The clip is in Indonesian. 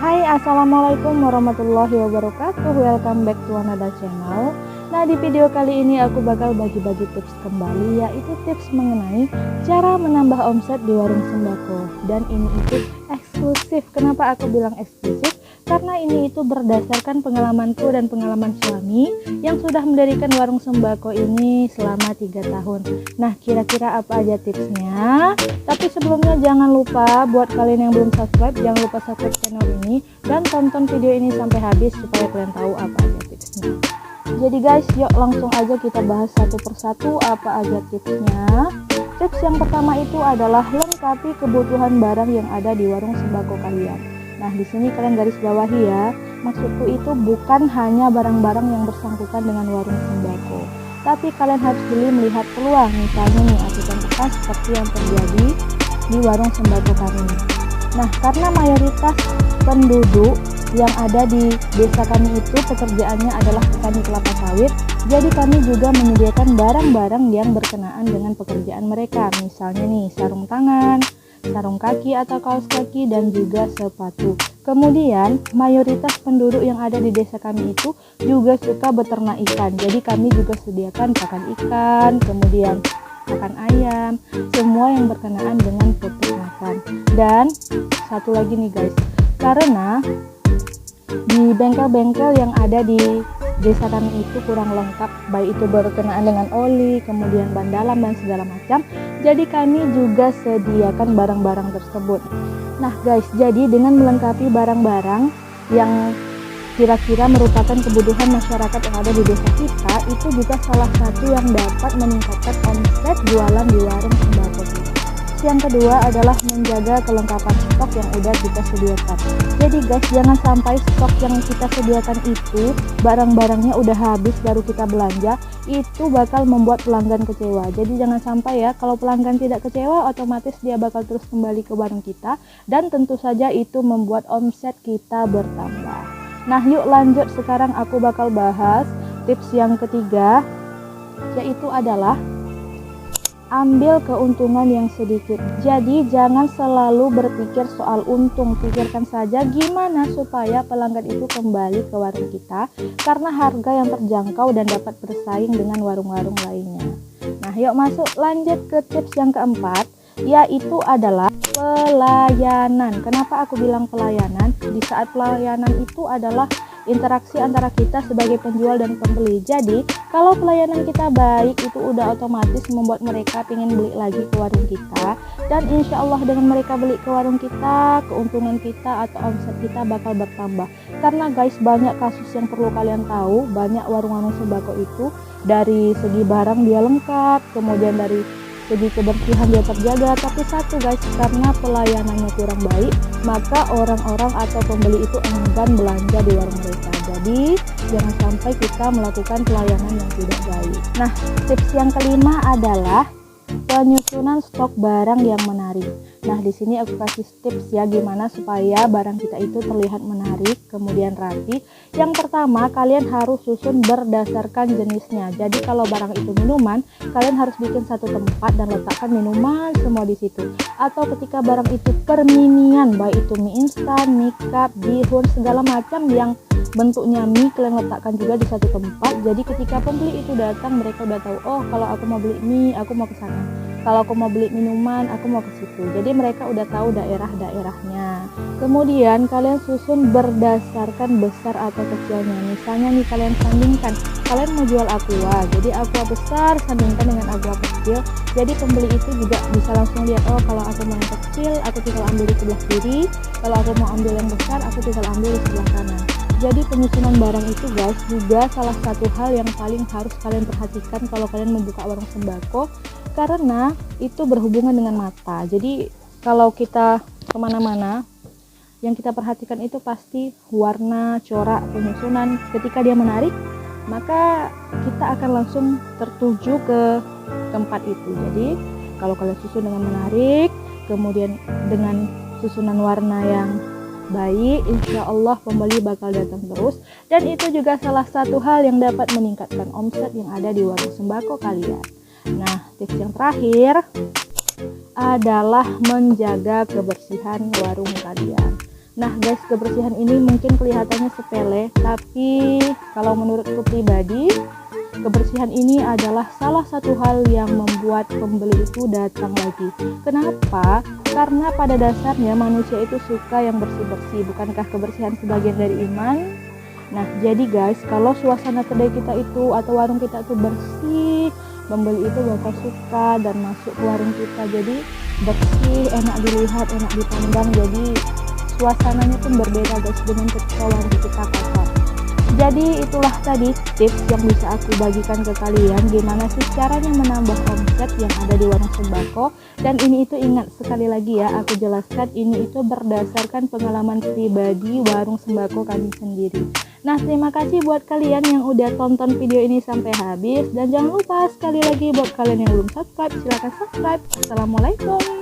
Hai, assalamualaikum warahmatullahi wabarakatuh. Welcome back to another channel. Nah, di video kali ini aku bakal bagi-bagi tips kembali, yaitu tips mengenai cara menambah omset di warung sembako. Dan ini itu eksklusif. Kenapa aku bilang eksklusif? Karena ini itu berdasarkan pengalamanku dan pengalaman suami yang sudah mendirikan warung sembako ini selama 3 tahun. Nah, kira-kira apa aja tipsnya? Tapi sebelumnya jangan lupa buat kalian yang belum subscribe, jangan lupa subscribe channel ini dan tonton video ini sampai habis supaya kalian tahu apa aja tipsnya. Jadi guys, yuk langsung aja kita bahas satu persatu apa aja tipsnya. Tips yang pertama itu adalah lengkapi kebutuhan barang yang ada di warung sembako kalian. Nah, di sini kalian garis bawahi ya. Maksudku itu bukan hanya barang-barang yang bersangkutan dengan warung sembako, tapi kalian harus beli melihat peluang. Misalnya nih, aku contohkan seperti yang terjadi di warung sembako kami. Nah, karena mayoritas penduduk yang ada di desa kami itu pekerjaannya adalah petani kelapa sawit, jadi kami juga menyediakan barang-barang yang berkenaan dengan pekerjaan mereka. Misalnya nih, sarung tangan, sarung kaki atau kaos kaki, dan juga sepatu. Kemudian mayoritas penduduk yang ada di desa kami itu juga suka beternak ikan, jadi kami juga sediakan pakan ikan, kemudian pakan ayam, semua yang berkenaan dengan peternakan. Dan satu lagi nih guys, karena di bengkel-bengkel yang ada di desa kami itu kurang lengkap, baik itu berkenaan dengan oli, kemudian ban dalam dan segala macam, jadi kami juga sediakan barang-barang tersebut. Nah guys, jadi dengan melengkapi barang-barang yang kira-kira merupakan kebutuhan masyarakat yang ada di desa kita, itu juga salah satu yang dapat meningkatkan omset jualan di warung sembako kita. Yang kedua adalah menjaga kelengkapan stok yang udah kita sediakan. Jadi guys, jangan sampai stok yang kita sediakan itu barang-barangnya udah habis baru kita belanja, itu bakal membuat pelanggan kecewa. Jadi jangan sampai ya, kalau pelanggan tidak kecewa otomatis dia bakal terus kembali ke warung kita, dan tentu saja itu membuat omset kita bertambah. Nah, yuk lanjut, sekarang aku bakal bahas tips yang ketiga, yaitu adalah ambil keuntungan yang sedikit. Jadi jangan selalu berpikir soal untung, pikirkan saja gimana supaya pelanggan itu kembali ke warung kita karena harga yang terjangkau dan dapat bersaing dengan warung-warung lainnya. Nah, yuk masuk lanjut ke tips yang keempat, yaitu adalah pelayanan. Kenapa aku bilang pelayanan? Di saat pelayanan itu adalah interaksi antara kita sebagai penjual dan pembeli. Jadi kalau pelayanan kita baik, itu udah otomatis membuat mereka ingin beli lagi ke warung kita, dan insya Allah dengan mereka beli ke warung kita, keuntungan kita atau omset kita bakal bertambah. Karena guys, banyak kasus yang perlu kalian tahu, banyak warung-warung sembako itu dari segi barang dia lengkap, kemudian dari segi kebersihan dia terjaga, tapi satu guys, karena pelayanannya kurang baik, maka orang-orang atau pembeli itu enggan belanja di warung mereka. Jadi jangan sampai kita melakukan pelayanan yang tidak baik. Nah, tips yang kelima adalah penyusunan stok barang yang menarik. Nah, di sini aku kasih tips ya gimana supaya barang kita itu terlihat menarik, kemudian rapi. Yang pertama, kalian harus susun berdasarkan jenisnya. Jadi kalau barang itu minuman, kalian harus bikin satu tempat dan letakkan minuman semua di situ. Atau ketika barang itu perminian, baik itu mie instan, mie cup, bihun, segala macam yang bentuknya mie, kalian letakkan juga di satu tempat. Jadi ketika pembeli itu datang, mereka udah tahu, oh kalau aku mau beli mie, aku mau ke sana. Kalau aku mau beli minuman, aku mau ke situ. Jadi mereka udah tahu daerah-daerahnya. Kemudian kalian susun berdasarkan besar atau kecilnya. Misalnya nih, kalian sandingkan, kalian mau jual aqua, jadi aqua besar sandingkan dengan aqua kecil. Jadi pembeli itu juga bisa langsung lihat, oh kalau aku mau yang kecil, aku tinggal ambil di sebelah kiri. Kalau aku mau ambil yang besar, aku tinggal ambil di sebelah kanan. Jadi penyusunan barang itu guys juga salah satu hal yang paling harus kalian perhatikan kalau kalian membuka warung sembako, karena itu berhubungan dengan mata. Jadi kalau kita kemana-mana, yang kita perhatikan itu pasti warna, corak, penyusunan. Ketika dia menarik, maka kita akan langsung tertuju ke tempat itu. Jadi kalau kalian susun dengan menarik, kemudian dengan susunan warna yang baik, insya Allah pembeli bakal datang terus. Dan itu juga salah satu hal yang dapat meningkatkan omset yang ada di warung sembako kalian. Nah, tips yang terakhir adalah menjaga kebersihan warung kalian. Nah guys, kebersihan ini mungkin kelihatannya sepele, tapi kalau menurutku pribadi, kebersihan ini adalah salah satu hal yang membuat pembeli itu datang lagi. Kenapa? Karena pada dasarnya manusia itu suka yang bersih-bersih. Bukankah kebersihan sebagian dari iman? Nah, jadi guys, kalau suasana kedai kita itu atau warung kita itu bersih, pembeli itu bakal suka dan masuk ke warung kita. Jadi bersih, enak dilihat, enak dipandang. Jadi suasananya pun berbeda guys dengan ketika warung kita kotor. Jadi itulah tadi tips yang bisa aku bagikan ke kalian, gimana sih caranya menambah omset yang ada di warung sembako. Dan ini itu ingat sekali lagi ya, aku jelaskan ini itu berdasarkan pengalaman pribadi warung sembako kami sendiri. Nah, terima kasih buat kalian yang udah tonton video ini sampai habis, dan jangan lupa sekali lagi buat kalian yang belum subscribe, silahkan subscribe. Assalamualaikum.